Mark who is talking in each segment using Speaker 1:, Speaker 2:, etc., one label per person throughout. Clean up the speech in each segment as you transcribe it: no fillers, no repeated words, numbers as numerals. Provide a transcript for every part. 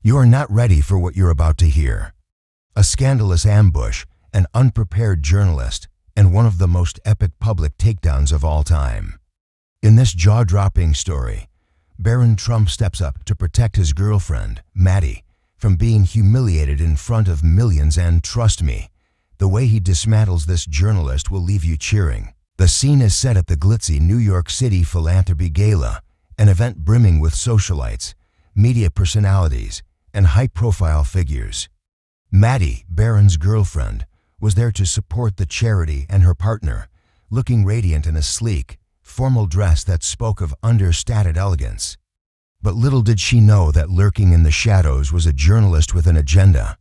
Speaker 1: You are not ready for what you're about to hear. A scandalous ambush, an unprepared journalist, and one of the most epic public takedowns of all time. In this jaw-dropping story, Barron Trump steps up to protect his girlfriend, Maddie, from being humiliated in front of millions, and trust me, the way he dismantles this journalist will leave you cheering. The scene is set at the glitzy New York City Philanthropy Gala, an event brimming with socialites, media personalities, and high-profile figures. Maddie, Barron's girlfriend, was there to support the charity, and her partner, looking radiant in a sleek, formal dress that spoke of understated elegance. But little did she know that lurking in the shadows was a journalist with an agenda.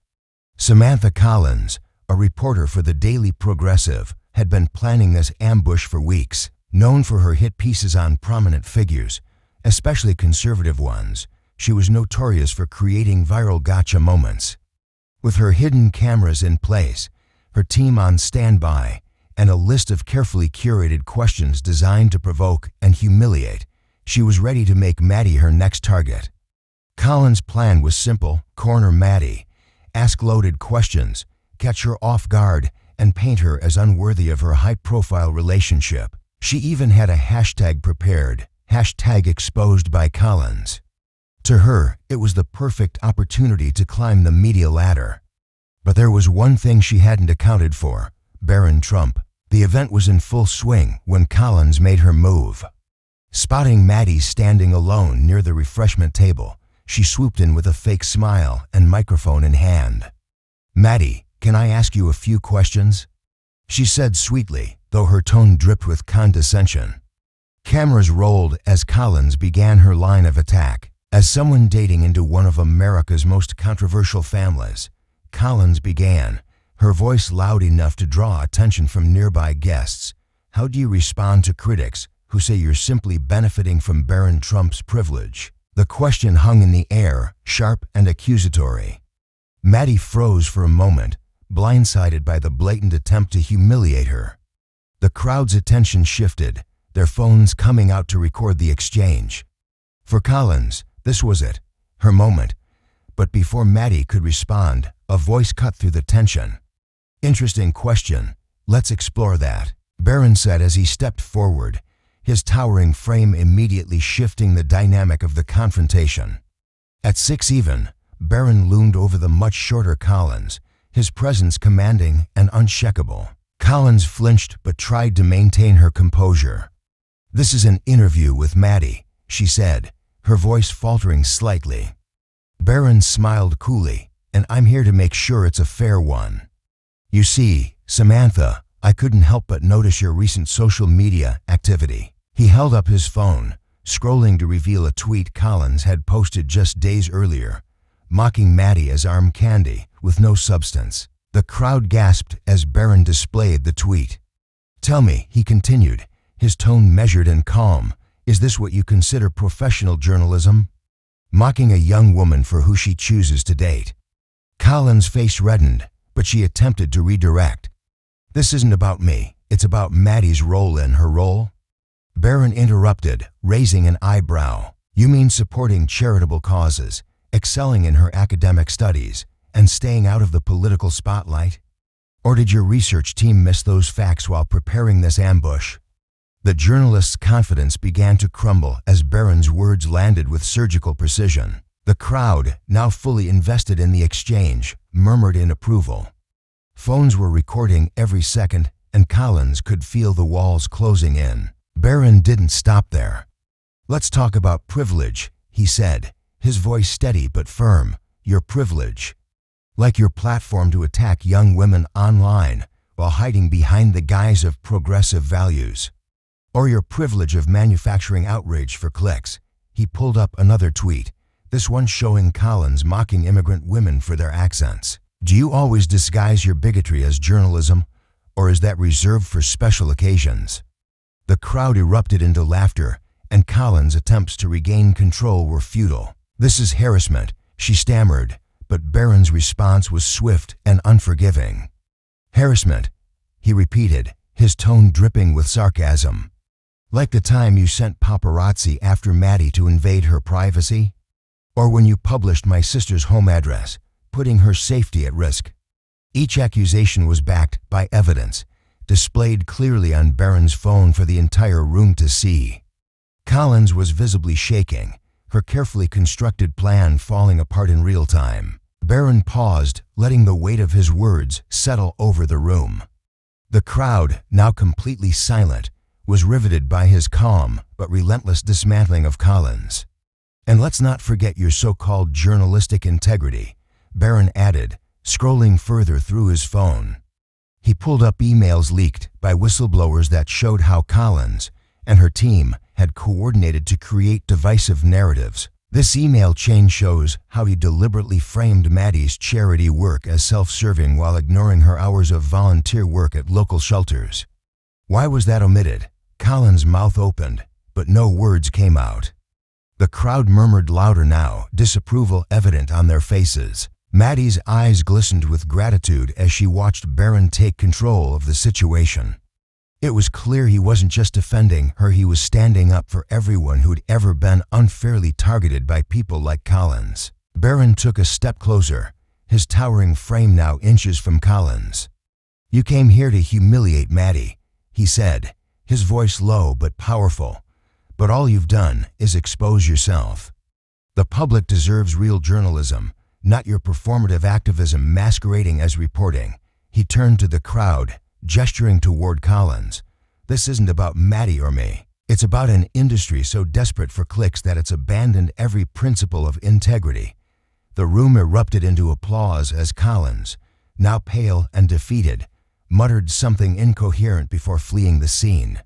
Speaker 1: Samantha Collins, a reporter for the Daily Progressive, had been planning this ambush for weeks. Known for her hit pieces on prominent figures, especially conservative ones, she was notorious for creating viral gotcha moments. With her hidden cameras in place, her team on standby, and a list of carefully curated questions designed to provoke and humiliate, she was ready to make Maddie her next target. Collins' plan was simple: corner Maddie, ask loaded questions, catch her off guard, and paint her as unworthy of her high-profile relationship. She even had a hashtag prepared, #exposed by Collins. To her, it was the perfect opportunity to climb the media ladder. But there was one thing she hadn't accounted for: Barron Trump. The event was in full swing when Collins made her move. Spotting Maddie standing alone near the refreshment table, she swooped in with a fake smile and microphone in hand. "Maddie, can I ask you a few questions?" she said sweetly, though her tone dripped with condescension. Cameras rolled as Collins began her line of attack. As someone dating into one of America's most controversial families, Collins began, her voice loud enough to draw attention from nearby guests. "How do you respond to critics who say you're simply benefiting from Barron Trump's privilege?" The question hung in the air, sharp and accusatory. Maddie froze for a moment, blindsided by the blatant attempt to humiliate her. The crowd's attention shifted, their phones coming out to record the exchange. For Collins, this was it, her moment. But before Maddie could respond, a voice cut through the tension. "Interesting question. Let's explore that," Barron said as he stepped forward, his towering frame immediately shifting the dynamic of the confrontation. At 6 even, Barron loomed over the much shorter Collins, his presence commanding and unshakable. Collins flinched but tried to maintain her composure. "This is an interview with Maddie," she said, her voice faltering slightly. Barron smiled coolly, "and I'm here to make sure it's a fair one. You see, Samantha, I couldn't help but notice your recent social media activity." He held up his phone, scrolling to reveal a tweet Collins had posted just days earlier, mocking Maddie as arm candy with no substance. The crowd gasped as Barron displayed the tweet. "Tell me," he continued, his tone measured and calm, "is this what you consider professional journalism? Mocking a young woman for who she chooses to date." Collins' face reddened, but she attempted to redirect. "This isn't about me, it's about Maddie's role in her role." Barron interrupted, raising an eyebrow. "You mean supporting charitable causes, excelling in her academic studies, and staying out of the political spotlight? Or did your research team miss those facts while preparing this ambush?" The journalist's confidence began to crumble as Barron's words landed with surgical precision. The crowd, now fully invested in the exchange, murmured in approval. Phones were recording every second, and Collins could feel the walls closing in. Barron didn't stop there. "Let's talk about privilege," he said, his voice steady but firm. "Your privilege. Like your platform to attack young women online while hiding behind the guise of progressive values. Or your privilege of manufacturing outrage for clicks." He pulled up another tweet, this one showing Collins mocking immigrant women for their accents. "Do you always disguise your bigotry as journalism, or is that reserved for special occasions?" The crowd erupted into laughter, and Collins' attempts to regain control were futile. "This is harassment," she stammered, but Barron's response was swift and unforgiving. "Harassment," he repeated, his tone dripping with sarcasm. "Like the time you sent paparazzi after Maddie to invade her privacy? Or when you published my sister's home address, putting her safety at risk. Each accusation was backed by evidence, displayed clearly on Barron's phone for the entire room to see. Collins was visibly shaking, her carefully constructed plan falling apart in real time. Barron paused, letting the weight of his words settle over the room. The crowd, now completely silent, was riveted by his calm but relentless dismantling of Collins. "And let's not forget your so-called journalistic integrity," Barron added, scrolling further through his phone. He pulled up emails leaked by whistleblowers that showed how Collins and her team had coordinated to create divisive narratives. This email chain shows how he deliberately framed Maddie's charity work as self-serving while ignoring her hours of volunteer work at local shelters. Why was that omitted? Collins' mouth opened, but no words came out. The crowd murmured louder now, disapproval evident on their faces. Maddie's eyes glistened with gratitude as she watched Barron take control of the situation. It was clear he wasn't just defending her, he was standing up for everyone who'd ever been unfairly targeted by people like Collins. Barron took a step closer, his towering frame now inches from Collins. "You came here to humiliate Maddie," he said, his voice low but powerful. "But all you've done is expose yourself. The public deserves real journalism, not your performative activism masquerading as reporting." He turned to the crowd, gesturing toward Collins. "This isn't about Maddie or me. It's about an industry so desperate for clicks that it's abandoned every principle of integrity." The room erupted into applause as Collins, now pale and defeated, muttered something incoherent before fleeing the scene.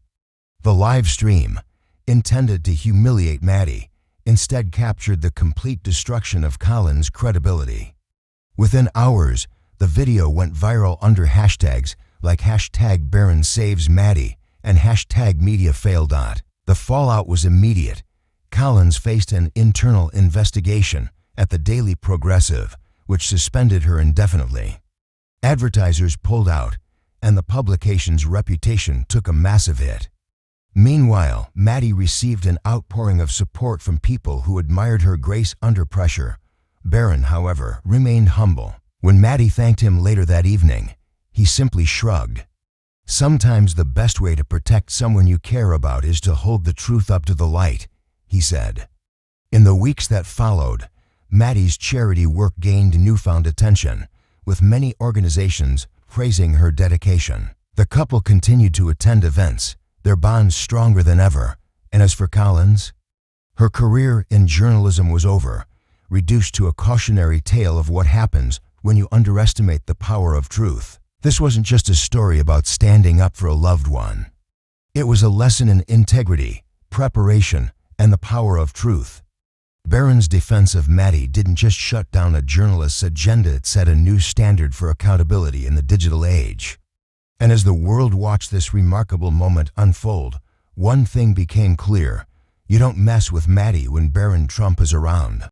Speaker 1: The live stream, intended to humiliate Maddie, instead captured the complete destruction of Collins' credibility. Within hours, the video went viral under hashtags like #BarronSavesMaddie and #MediaFail. The fallout was immediate. Collins faced an internal investigation at the Daily Progressive, which suspended her indefinitely. Advertisers pulled out, and the publication's reputation took a massive hit. Meanwhile, Maddie received an outpouring of support from people who admired her grace under pressure. Barron, however, remained humble. When Maddie thanked him later that evening, he simply shrugged. "Sometimes the best way to protect someone you care about is to hold the truth up to the light," he said. In the weeks that followed, Maddie's charity work gained newfound attention, with many organizations praising her dedication. The couple continued to attend events, their bond stronger than ever. And as for Collins, her career in journalism was over, reduced to a cautionary tale of what happens when you underestimate the power of truth. This wasn't just a story about standing up for a loved one. It was a lesson in integrity, preparation, and the power of truth. Barron's defense of Maddie didn't just shut down a journalist's agenda, it set a new standard for accountability in the digital age. And as the world watched this remarkable moment unfold, one thing became clear: you don't mess with Maddie when Barron Trump is around.